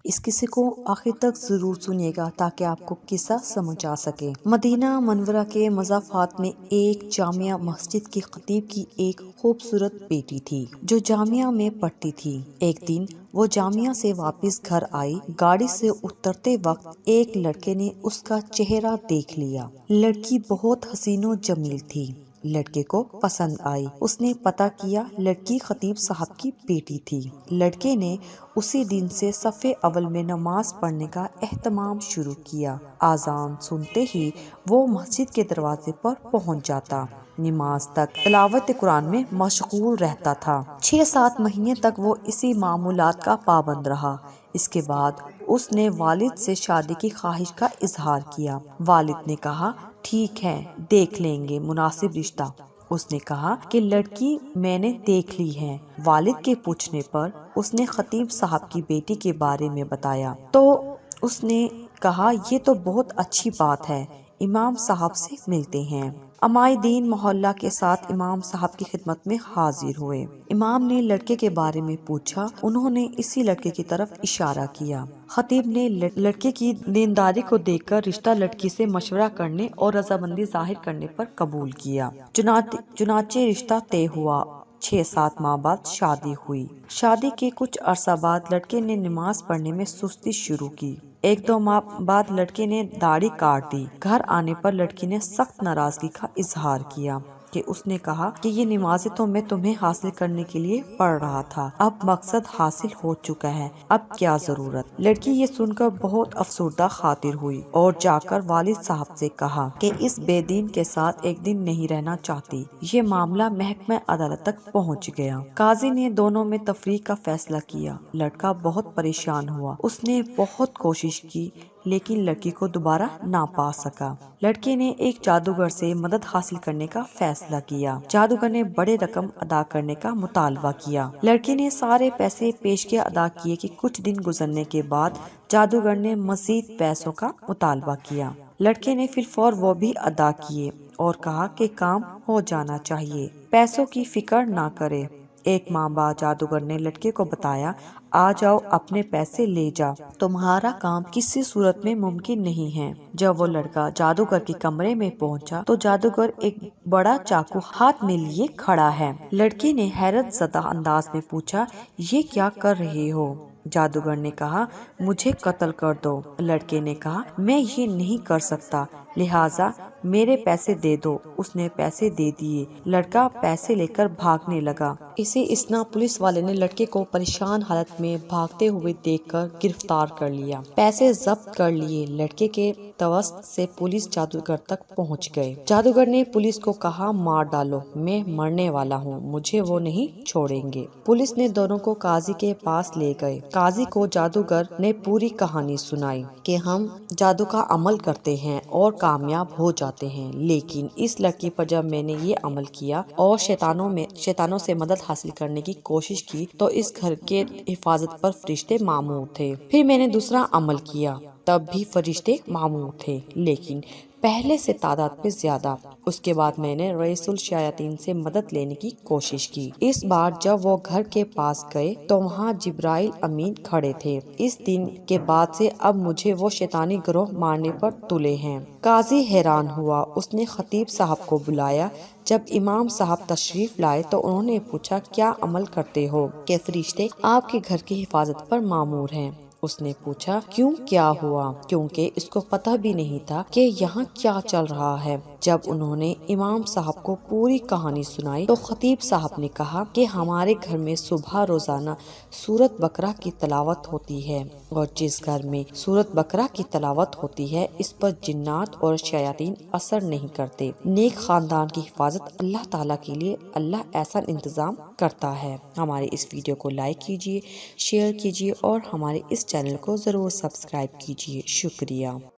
اس قصے کو آخر تک ضرور سنیے گا تاکہ آپ کو قصہ سمجھ آ سکے۔ مدینہ منورہ کے مضافات میں ایک جامعہ مسجد کے خطیب کی ایک خوبصورت بیٹی تھی جو جامعہ میں پڑھتی تھی۔ ایک دن وہ جامعہ سے واپس گھر آئی۔ گاڑی سے اترتے وقت ایک لڑکے نے اس کا چہرہ دیکھ لیا۔ لڑکی بہت حسین و جمیل تھی۔ لڑکے کو پسند آئی۔ اس نے پتہ کیا، لڑکی خطیب صاحب کی بیٹی تھی۔ لڑکے نے اسی دن سے صف اول میں نماز پڑھنے کا اہتمام شروع کیا۔ اذان سنتے ہی وہ مسجد کے دروازے پر پہنچ جاتا۔ نماز تک تلاوت قرآن میں مشغول رہتا تھا۔ 6-7 مہینے تک وہ اسی معمولات کا پابند رہا۔ اس کے بعد اس نے والد سے شادی کی خواہش کا اظہار کیا۔ والد نے کہا ٹھیک ہے، دیکھ لیں گے مناسب رشتہ۔ اس نے کہا کہ لڑکی میں نے دیکھ لی ہے۔ والد کے پوچھنے پر اس نے خطیب صاحب کی بیٹی کے بارے میں بتایا تو اس نے کہا یہ تو بہت اچھی بات ہے، امام صاحب سے ملتے ہیں۔ امائی دین محلہ کے ساتھ امام صاحب کی خدمت میں حاضر ہوئے۔ امام نے لڑکے کے بارے میں پوچھا، انہوں نے اسی لڑکے کی طرف اشارہ کیا۔ خطیب نے لڑکے کی دینداری کو دیکھ کر رشتہ لڑکی سے مشورہ کرنے اور رضامندی ظاہر کرنے پر قبول کیا۔ چنانچہ رشتہ طے ہوا۔ 6-7 ماہ بعد شادی ہوئی۔ شادی کے کچھ عرصہ بعد لڑکے نے نماز پڑھنے میں سستی شروع کی۔ 1-2 ماہ بعد لڑکے نے داڑھی کاٹ دی۔ گھر آنے پر لڑکی نے سخت ناراضگی کا اظہار کیا کہ اس نے کہا کہ یہ نمازیں تو میں تمہیں حاصل کرنے کے لیے پڑھ رہا تھا، اب مقصد حاصل ہو چکا ہے، اب کیا ضرورت۔ لڑکی یہ سن کر بہت افسردہ خاطر ہوئی اور جا کر والد صاحب سے کہا کہ اس بے دین کے ساتھ ایک دن نہیں رہنا چاہتی۔ یہ معاملہ محکمہ عدالت تک پہنچ گیا۔ قاضی نے دونوں میں تفریق کا فیصلہ کیا۔ لڑکا بہت پریشان ہوا۔ اس نے بہت کوشش کی لیکن لڑکی کو دوبارہ نہ پا سکا۔ لڑکے نے ایک جادوگر سے مدد حاصل کرنے کا فیصلہ کیا۔ جادوگر نے بڑے رقم ادا کرنے کا مطالبہ کیا۔ لڑکے نے سارے پیسے پیشگی ادا کیے کہ کچھ دن گزرنے کے بعد جادوگر نے مزید پیسوں کا مطالبہ کیا۔ لڑکے نے فی الفور وہ بھی ادا کیے اور کہا کہ کام ہو جانا چاہیے، پیسوں کی فکر نہ کرے۔ 1 ماہ بعد جادوگر نے لڑکے کو بتایا، آ جاؤ اپنے پیسے لے جا، تمہارا کام کسی صورت میں ممکن نہیں ہے۔ جب وہ لڑکا جادوگر کے کمرے میں پہنچا تو جادوگر ایک بڑا چاقو ہاتھ میں لیے کھڑا ہے۔ لڑکے نے حیرت زدہ انداز میں پوچھا، یہ کیا کر رہے ہو؟ جادوگر نے کہا مجھے قتل کر دو۔ لڑکے نے کہا میں یہ نہیں کر سکتا، لہٰذا میرے پیسے دے دو۔ اس نے پیسے دے دیے۔ لڑکا پیسے لے کر بھاگنے لگا۔ اسی اثنا پولیس والے نے لڑکے کو پریشان حالت میں بھاگتے ہوئے دیکھ کر گرفتار کر لیا۔ پیسے ضبط کر لیے۔ لڑکے کے توسط سے پولیس جادوگر تک پہنچ گئے۔ جادوگر نے پولیس کو کہا مار ڈالو، میں مرنے والا ہوں، مجھے وہ نہیں چھوڑیں گے۔ پولیس نے دونوں کو قاضی کے پاس لے گئے۔ قاضی کو جادوگر نے پوری کہانی سنائی کہ ہم جادو کا عمل کرتے ہیں اور کامیاب ہو جاتے ہیں، لیکن اس لڑکی پر جب میں نے یہ عمل کیا اور شیطانوں سے مدد حاصل کرنے کی کوشش کی تو اس گھر کے حفاظت پر فرشتے مامور تھے۔ پھر میں نے دوسرا عمل کیا، تب بھی فرشتے مامور تھے، لیکن پہلے سے تعداد میں زیادہ۔ اس کے بعد میں نے رئیس الشیاطین سے مدد لینے کی کوشش کی۔ اس بار جب وہ گھر کے پاس گئے تو وہاں جبرائیل امین کھڑے تھے۔ اس دن کے بعد سے اب مجھے وہ شیطانی گروہ مارنے پر تلے ہیں۔ قاضی حیران ہوا۔ اس نے خطیب صاحب کو بلایا۔ جب امام صاحب تشریف لائے تو انہوں نے پوچھا کیا عمل کرتے ہو کہ فرشتے آپ کے گھر کی حفاظت پر مامور ہیں؟ اس نے پوچھا کیوں کیا ہوا، کیونکہ اس کو پتہ بھی نہیں تھا کہ یہاں کیا چل رہا ہے۔ جب انہوں نے امام صاحب کو پوری کہانی سنائی تو خطیب صاحب نے کہا کہ ہمارے گھر میں صبح روزانہ سورۃ بقرہ کی تلاوت ہوتی ہے اور جس گھر میں سورۃ بقرہ کی تلاوت ہوتی ہے اس پر جنات اور شیاطین اثر نہیں کرتے۔ نیک خاندان کی حفاظت اللہ تعالیٰ کے لیے اللہ ایسا انتظام کرتا ہے۔ ہمارے اس ویڈیو کو لائک کیجیے، شیئر کیجیے اور ہمارے اس چینل کو ضرور سبسکرائب کیجیے۔ شکریہ۔